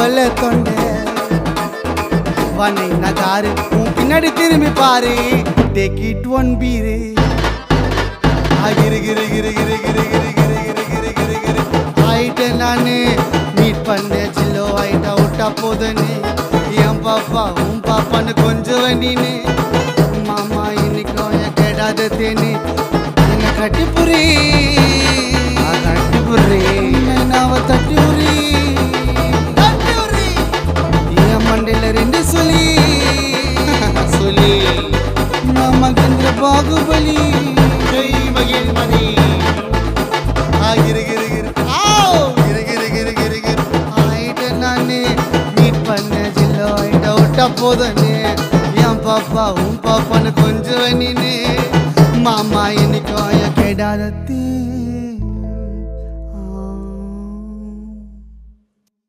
கொல்ல தொண்டை வனை நகாரு உன் பின்னாடி திரும்பி பாரு டேக் இட் ஒன் பீரு கிரு கிரு கிரு கிரு கிரு கிரு கிரு கிரு கிரு கிரு கிரு ஆயிட்ட நானு மீட் பண்ண ஜில்லோ ஆயிட்டா விட்டா போதுன்னு என் பாப்பா உன் பாப்பான்னு கொஞ்சம் நீனு மாமா இன்னைக்கும் என் கேடாத தேனி என்ன கட்டி புரி நாவ தட்டி உரி என் மண்டையில ரெண்டு சொல்லி சொல்லி நான் மகேந்திர பாகுபலி மகிழ்மணி ஆயிட்ட நானே மீட் பண்ண ஜில்லோ ஆயிட்டா விட்டா போதனே என் பாப்பா உன் பாப்பான்னு கொஞ்சம் நீனே மாமா இன்னைக்கும் கேடாதத்தே